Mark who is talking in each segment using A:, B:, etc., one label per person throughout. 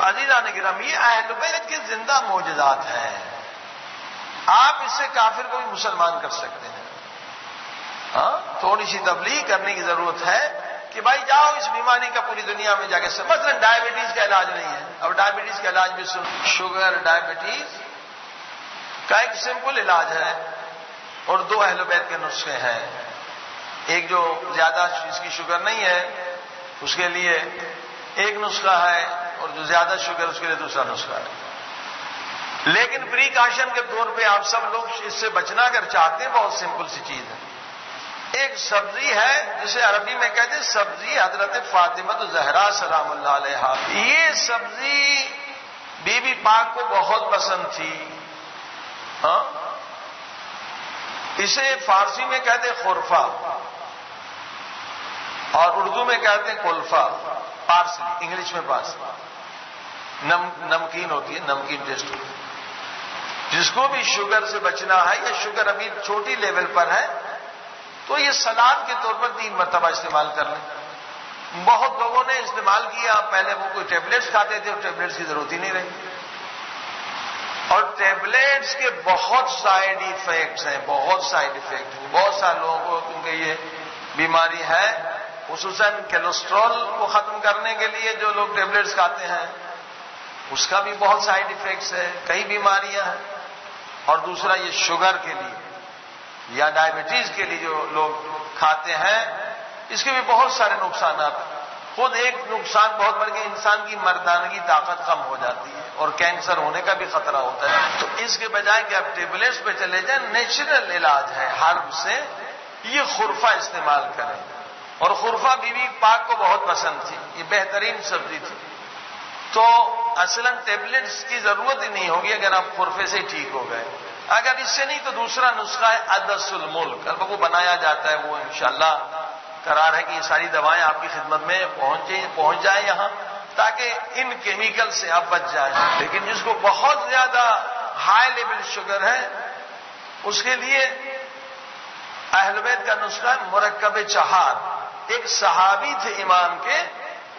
A: عزیزان کرام، یہ اہل بیت کے زندہ معجزات ہیں. آپ اس سے کافر کو بھی مسلمان کر سکتے ہیں. تھوڑی سی تبلیغ کرنے کی ضرورت ہے کہ بھائی جاؤ اس بیماری کا پوری دنیا میں جا کے مثلا ڈائبٹیز کا علاج نہیں ہے. اب ڈائبٹیز کا علاج بھی شوگر ڈائبٹیز کا ایک سمپل علاج ہے اور دو اہل بیت کے نسخے ہیں. ایک جو زیادہ جس کی شوگر نہیں ہے اس کے لیے ایک نسخہ ہے اور جو زیادہ شوگر اس کے لیے دوسرا نسخہ ہے. لیکن پریکاشن کے طور پہ آپ سب لوگ اس سے بچنا اگر چاہتے ہیں بہت سمپل سی چیز ہے. ایک سبزی ہے جسے عربی میں کہتے ہیں سبزی حضرت فاطمہ زہرا سلام اللہ علیہا. یہ سبزی بی بی پاک کو بہت پسند تھی. اسے فارسی میں کہتے ہیں خرفہ اور اردو میں کہتے ہیں کلفہ. پارسلی انگلش میں پارسلی نمکین ہوتی ہے، نمکین ٹیسٹ ہوتی ہے. جس کو بھی شوگر سے بچنا ہے یا شوگر ابھی چھوٹی لیول پر ہے تو یہ سلاد کے طور پر 3 مرتبہ استعمال کر لیں. بہت لوگوں نے استعمال کیا، پہلے وہ کوئی ٹیبلٹس کھاتے تھے اور ٹیبلٹس کی ضرورت ہی نہیں رہی. اور ٹیبلٹس کے بہت سائیڈ ایفیکٹس ہیں، بہت سائیڈ ایفیکٹ ہیں. بہت سارے لوگوں کو کیونکہ یہ بیماری ہے، خصوصاً کولیسٹرول کو ختم کرنے کے لیے جو لوگ ٹیبلٹس کھاتے ہیں اس کا بھی بہت سائیڈ ایفیکٹس ہے. کئی بیماریاں ہیں. اور دوسرا یہ شوگر کے لیے یا ڈائبٹیز کے لیے جو لوگ کھاتے ہیں اس کے بھی بہت سارے نقصانات ہیں. خود ایک نقصان بہت بڑھ کے انسان کی مردانگی طاقت کم ہو جاتی ہے اور کینسر ہونے کا بھی خطرہ ہوتا ہے. تو اس کے بجائے کہ آپ ٹیبلٹس پہ چلے جائیں، نیچرل علاج ہے ہرب سے یہ خرفہ استعمال کریں. اور خرفہ بی بی پاک کو بہت پسند تھی، یہ بہترین سبزی تھی. تو اصلاً ٹیبلٹس کی ضرورت ہی نہیں ہوگی اگر آپ خرفے سے ٹھیک ہو گئے. اگر اس سے نہیں تو دوسرا نسخہ ہے عدس الملک. اب وہ بنایا جاتا ہے، وہ انشاءاللہ قرار ہے کہ یہ ساری دوائیں آپ کی خدمت میں پہنچ جائیں یہاں تاکہ ان کیمیکل سے آپ بچ جائیں. لیکن جس کو بہت زیادہ ہائی لیول شوگر ہے اس کے لیے اہل بیت کا نسخہ مرکب چہار. ایک صحابی تھے امام کے،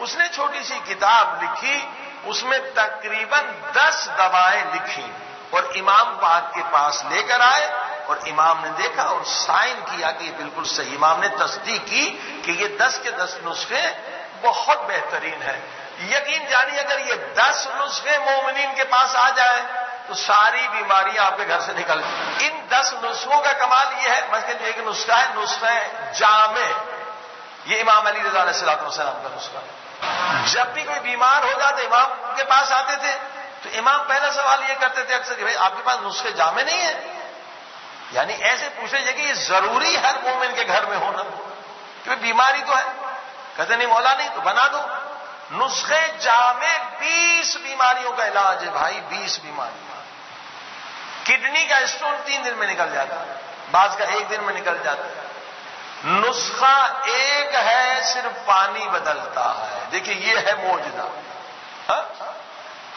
A: اس نے چھوٹی سی کتاب لکھی، اس میں تقریباً 10 دوائیں لکھی اور امام پاک کے پاس لے کر آئے اور امام نے دیکھا اور سائن کیا کہ یہ بالکل صحیح. امام نے تصدیق کی کہ یہ 10 کے 10 نسخے بہت بہترین ہیں. یقین جانیے اگر یہ 10 نسخے مومنین کے پاس آ جائیں تو ساری بیماریاں آپ کے گھر سے نکل جائیں. ان 10 نسخوں کا کمال یہ ہے، مثلا جو ایک نسخہ ہے نسخہ جامع، یہ امام علی رضا علیہ السلام کا نسخہ ہے. جب بھی کوئی بیمار ہو جاتا امام کے پاس آتے تھے تو امام پہلا سوال یہ کرتے تھے اکثر کہ بھائی آپ کے پاس نسخے جامع نہیں ہیں؟ یعنی ایسے پوچھے جائے کہ یہ ضروری ہر مومن کے گھر میں ہونا کہ بیماری تو ہے. کہتے نہیں مولا نہیں تو بنا دو. نسخے جامع 20 بیماریوں کا علاج ہے بھائی، 20 بیماری. کڈنی کا اسٹون 3 دن میں نکل جاتا ہے، بعض کا 1 دن میں نکل جاتا ہے. نسخہ ایک ہے، صرف پانی بدلتا ہے. دیکھیے یہ ہے معجزہ.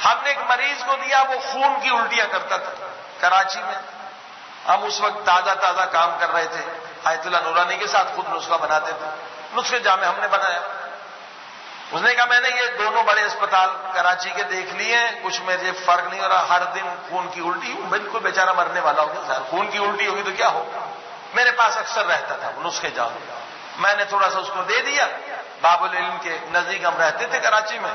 A: ہم نے ایک مریض کو دیا، وہ خون کی الٹیاں کرتا تھا کراچی میں. ہم اس وقت تازہ کام کر رہے تھے، آیت اللہ نورانی کے ساتھ خود نسخہ بناتے تھے. نسخے جامع ہم نے بنایا. اس نے کہا میں نے یہ دونوں بڑے اسپتال کراچی کے دیکھ لیے ہیں، کچھ مجھے فرق نہیں ہو رہا، ہر دن خون کی الٹی. بالکل بیچارہ مرنے والا ہو گیا. خون کی الٹی ہوگی تو کیا ہوگا. میرے پاس اکثر رہتا تھا وہ نسخے جامع. میں نے تھوڑا سا اس کو دے دیا. باب العلم کے نزدیک ہم رہتے تھے کراچی میں.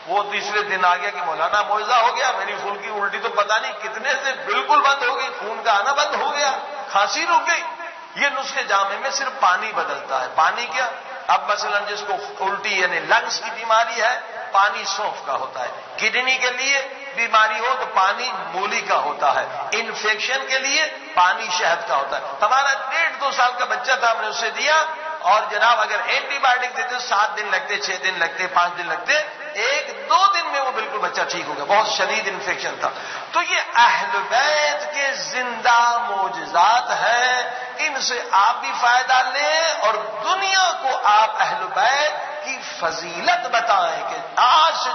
A: وہ تیسرے دن آ گیا کہ مولانا معجزہ ہو گیا، میری خون کی الٹی تو پتہ نہیں کتنے سے بالکل بند ہو گئی، خون کا آنا بند ہو گیا، کھانسی رک گئی. یہ نسخے جامع میں صرف پانی بدلتا ہے. پانی کیا؟ اب مثلا جس کو الٹی یعنی لنگس کی بیماری ہے پانی سونف کا ہوتا ہے. کڈنی کے لیے بیماری ہو تو پانی مولی کا ہوتا ہے. انفیکشن کے لیے پانی شہد کا ہوتا ہے. ہمارا 1.5-2 سال کا بچہ تھا، ہم نے اسے دیا اور جناب اگر اینٹی بایوٹک دیتے 7 دن لگتے، 6 دن لگتے، 5 دن لگتے، 1-2 دن میں وہ بالکل بچہ ٹھیک ہو گیا. بہت شدید انفیکشن تھا. تو یہ اہل بیت کے زندہ معجزات ہیں. ان سے آپ بھی فائدہ لیں اور دنیا کو آپ اہل بیت کی فضیلت بتائیں کہ آج جو